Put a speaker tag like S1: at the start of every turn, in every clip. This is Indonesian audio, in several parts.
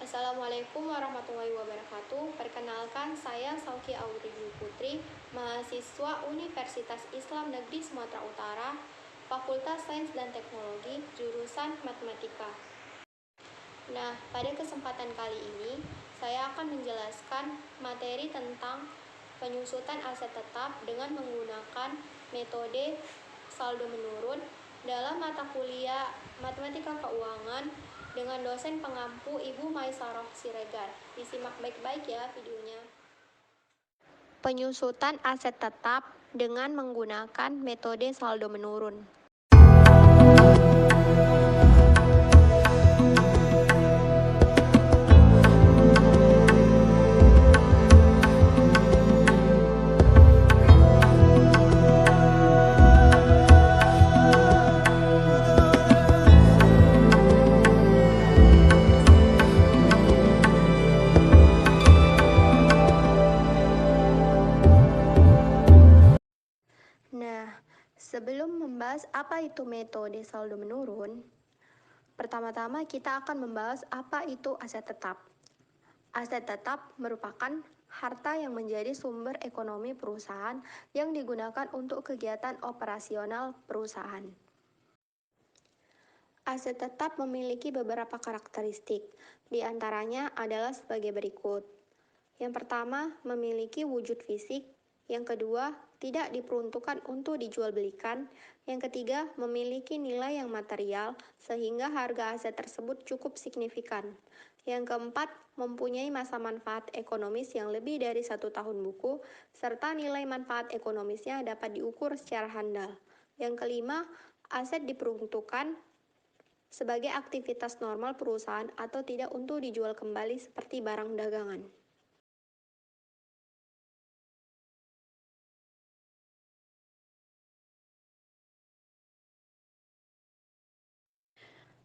S1: Assalamualaikum warahmatullahi wabarakatuh. Perkenalkan, saya Sauki Auridu Putri, mahasiswa Universitas Islam Negeri Sumatera Utara, Fakultas Sains dan Teknologi, jurusan Matematika. Nah, pada kesempatan kali ini, saya akan menjelaskan materi tentang penyusutan aset tetap dengan menggunakan metode saldo menurun dalam mata kuliah Matematika Keuangan dengan dosen pengampu Ibu Maisaroh Siregar. Disimak baik-baik ya videonya. Penyusutan aset tetap dengan menggunakan metode saldo menurun. Nah, sebelum membahas apa itu metode saldo menurun, pertama-tama kita akan membahas apa itu aset tetap. Aset tetap merupakan harta yang menjadi sumber ekonomi perusahaan yang digunakan untuk kegiatan operasional perusahaan. Aset tetap memiliki beberapa karakteristik, di antaranya adalah sebagai berikut. Yang pertama, memiliki wujud fisik. Yang kedua, tidak diperuntukkan untuk dijual belikan. Yang ketiga, memiliki nilai yang material sehingga harga aset tersebut cukup signifikan. Yang keempat, mempunyai masa manfaat ekonomis yang lebih dari 1 tahun buku, serta nilai manfaat ekonomisnya dapat diukur secara handal. Yang kelima, aset diperuntukkan sebagai aktivitas normal perusahaan atau tidak untuk dijual kembali seperti barang dagangan.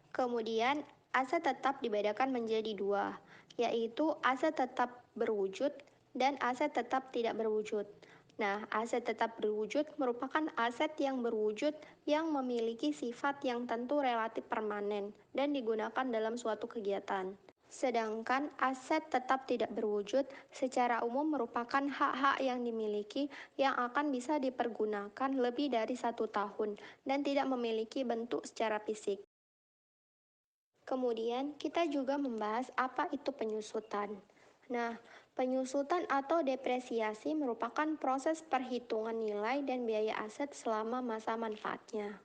S1: Kemudian, aset tetap dibedakan menjadi dua, yaitu aset tetap berwujud dan aset tetap tidak berwujud. Nah, aset tetap berwujud merupakan aset yang berwujud yang memiliki sifat yang tentu relatif permanen dan digunakan dalam suatu kegiatan. Sedangkan aset tetap tidak berwujud secara umum merupakan hak-hak yang dimiliki yang akan bisa dipergunakan lebih dari 1 tahun dan tidak memiliki bentuk secara fisik. Kemudian, kita juga membahas apa itu penyusutan. Nah, penyusutan atau depresiasi merupakan proses perhitungan nilai dan biaya aset selama masa manfaatnya.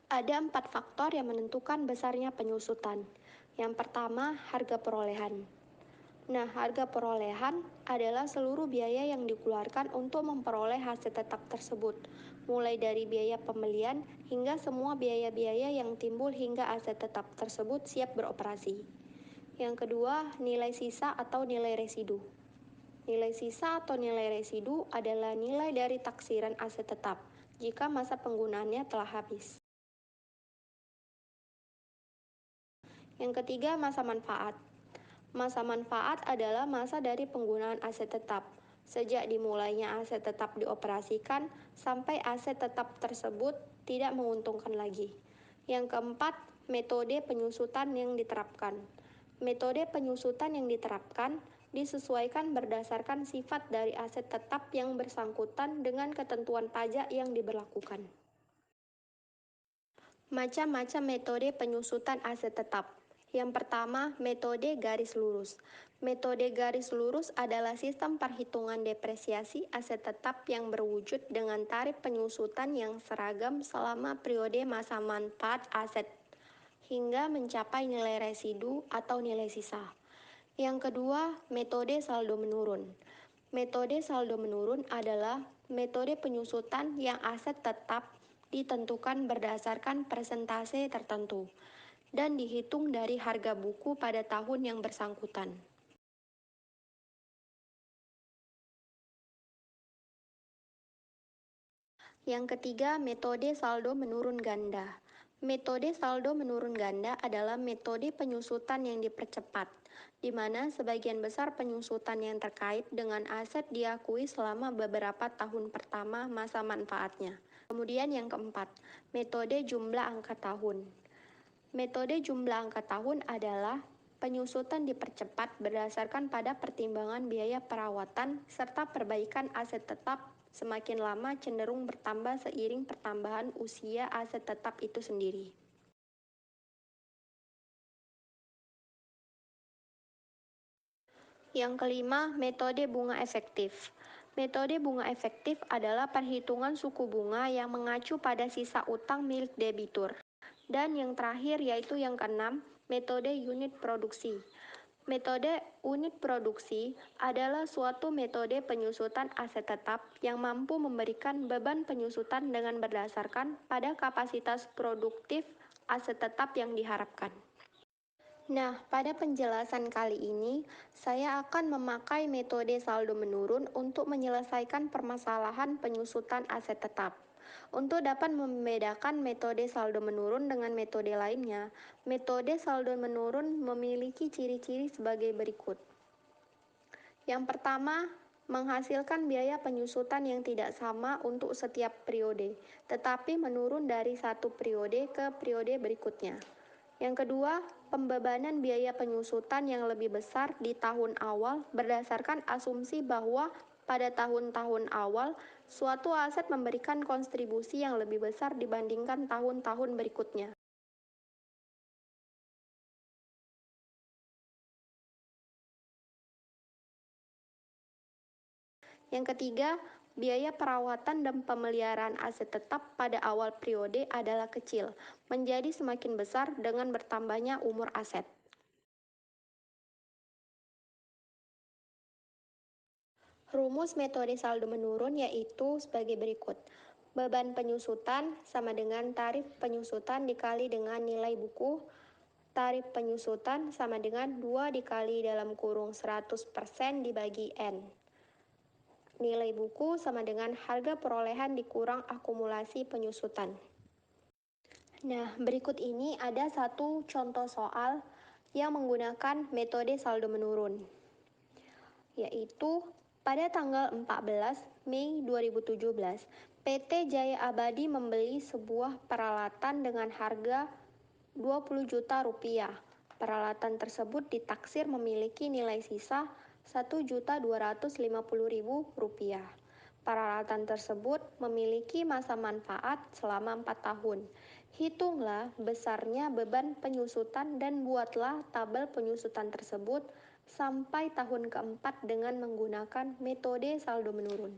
S1: Ada 4 faktor yang menentukan besarnya penyusutan. Yang pertama, harga perolehan. Nah, harga perolehan adalah seluruh biaya yang dikeluarkan untuk memperoleh hasil tetap tersebut, mulai dari biaya pembelian hingga semua biaya-biaya yang timbul hingga aset tetap tersebut siap beroperasi. Yang kedua, nilai sisa atau nilai residu. Nilai sisa atau nilai residu adalah nilai dari taksiran aset tetap jika masa penggunaannya telah habis. Yang ketiga, masa manfaat. Masa manfaat adalah masa dari penggunaan aset tetap, sejak dimulainya aset tetap dioperasikan sampai aset tetap tersebut tidak menguntungkan lagi. Yang keempat, metode penyusutan yang diterapkan. Metode penyusutan yang diterapkan disesuaikan berdasarkan sifat dari aset tetap yang bersangkutan dengan ketentuan pajak yang diberlakukan. Macam-macam metode penyusutan aset tetap. Yang pertama, metode garis lurus. Metode garis lurus adalah sistem perhitungan depresiasi aset tetap yang berwujud dengan tarif penyusutan yang seragam selama periode masa manfaat aset hingga mencapai nilai residu atau nilai sisa. Yang kedua, metode saldo menurun. Metode saldo menurun adalah metode penyusutan yang aset tetap ditentukan berdasarkan persentase tertentu dan dihitung dari harga buku pada tahun yang bersangkutan. Yang ketiga, metode saldo menurun ganda. Metode saldo menurun ganda adalah metode penyusutan yang dipercepat, di mana sebagian besar penyusutan yang terkait dengan aset diakui selama beberapa tahun pertama masa manfaatnya. Kemudian yang keempat, metode jumlah angka tahun. Metode jumlah angka tahun adalah Penyusutan dipercepat berdasarkan pada pertimbangan biaya perawatan serta perbaikan aset tetap semakin lama cenderung bertambah seiring pertambahan usia aset tetap itu sendiri. Yang kelima, metode bunga efektif. Metode bunga efektif adalah perhitungan suku bunga yang mengacu pada sisa utang milik debitur. Dan yang terakhir yaitu yang keenam, metode unit produksi. Metode unit produksi adalah suatu metode penyusutan aset tetap yang mampu memberikan beban penyusutan dengan berdasarkan pada kapasitas produktif aset tetap yang diharapkan. Nah, pada penjelasan kali ini, saya akan memakai metode saldo menurun untuk menyelesaikan permasalahan penyusutan aset tetap. Untuk dapat membedakan metode saldo menurun dengan metode lainnya, metode saldo menurun memiliki ciri-ciri sebagai berikut. Yang pertama, menghasilkan biaya penyusutan yang tidak sama untuk setiap periode, tetapi menurun dari satu periode ke periode berikutnya. Yang kedua, pembebanan biaya penyusutan yang lebih besar di tahun awal berdasarkan asumsi bahwa pada tahun-tahun awal suatu aset memberikan kontribusi yang lebih besar dibandingkan tahun-tahun berikutnya. Yang ketiga, biaya perawatan dan pemeliharaan aset tetap pada awal periode adalah kecil, menjadi semakin besar dengan bertambahnya umur aset. Rumus metode saldo menurun yaitu sebagai berikut. Beban penyusutan sama dengan tarif penyusutan dikali dengan nilai buku. Tarif penyusutan sama dengan 2 dikali dalam kurung 100% dibagi N. Nilai buku sama dengan harga perolehan dikurang akumulasi penyusutan. Nah, berikut ini ada satu contoh soal yang menggunakan metode saldo menurun, yaitu pada tanggal 14 Mei 2017, PT Jaya Abadi membeli sebuah peralatan dengan harga 20 juta rupiah. Peralatan tersebut ditaksir memiliki nilai sisa 1.250.000 rupiah. Peralatan tersebut memiliki masa manfaat selama 4 tahun. Hitunglah besarnya beban penyusutan dan buatlah tabel penyusutan tersebut sampai tahun keempat dengan menggunakan metode saldo menurun.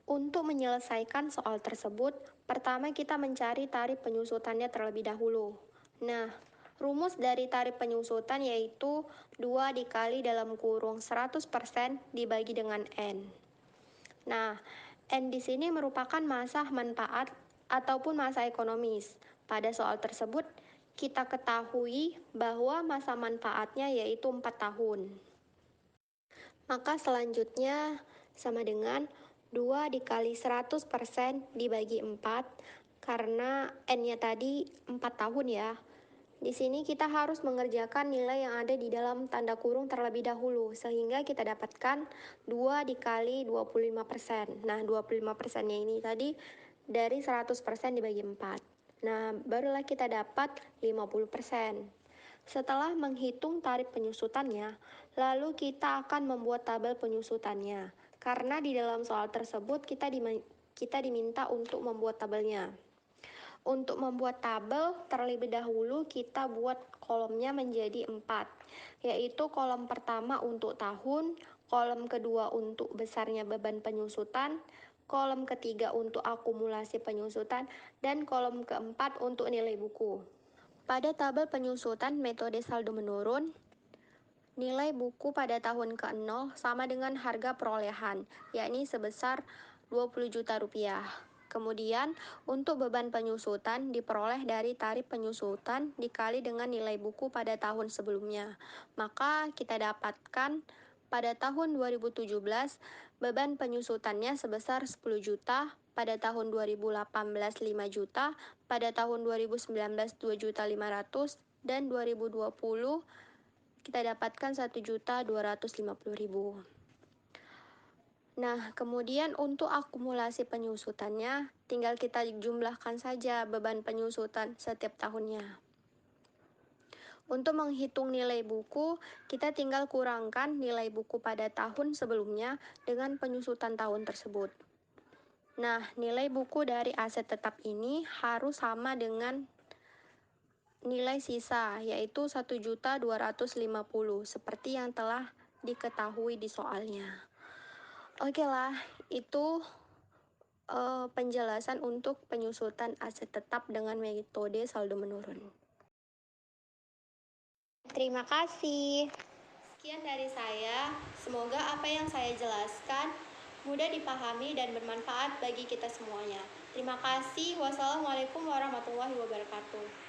S1: Untuk menyelesaikan soal tersebut, pertama kita mencari tarif penyusutannya terlebih dahulu. Nah, rumus dari tarif penyusutan yaitu 2 dikali dalam kurung 100% dibagi dengan N. Nah, N di sini merupakan masa manfaat ataupun masa ekonomis. Pada soal tersebut, kita ketahui bahwa masa manfaatnya yaitu 4 tahun. Maka selanjutnya sama dengan 2 dikali 100% dibagi 4 karena N-nya tadi 4 tahun ya. Di sini kita harus mengerjakan nilai yang ada di dalam tanda kurung terlebih dahulu sehingga kita dapatkan 2 dikali 25%. Nah, 25%-nya ini tadi dari 100% dibagi 4. Nah, barulah kita dapat 50%. Setelah menghitung tarif penyusutannya, lalu kita akan membuat tabel penyusutannya. Karena di dalam soal tersebut kita diminta untuk membuat tabelnya. Untuk membuat tabel, terlebih dahulu kita buat kolomnya menjadi 4, yaitu kolom pertama untuk tahun, kolom kedua untuk besarnya beban penyusutan, kolom ketiga untuk akumulasi penyusutan, dan kolom keempat untuk nilai buku. Pada tabel penyusutan metode saldo menurun, nilai buku pada tahun ke-0 sama dengan harga perolehan, yakni sebesar 20 juta rupiah. Kemudian, untuk beban penyusutan diperoleh dari tarif penyusutan dikali dengan nilai buku pada tahun sebelumnya. Maka kita dapatkan pada tahun 2017 beban penyusutannya sebesar 10 juta, pada tahun 2018 5 juta, pada tahun 2019 2.500.000 dan 2020 kita dapatkan 1.250.000. Nah, kemudian untuk akumulasi penyusutannya, tinggal kita jumlahkan saja beban penyusutan setiap tahunnya. Untuk menghitung nilai buku, kita tinggal kurangkan nilai buku pada tahun sebelumnya dengan penyusutan tahun tersebut. Nah, nilai buku dari aset tetap ini harus sama dengan nilai sisa, yaitu 1.250.000, seperti yang telah diketahui di soalnya. Oke lah, itu penjelasan untuk penyusutan aset tetap dengan metode saldo menurun. Terima kasih. Sekian dari saya. Semoga apa yang saya jelaskan mudah dipahami dan bermanfaat bagi kita semuanya. Terima kasih. Wassalamualaikum warahmatullahi wabarakatuh.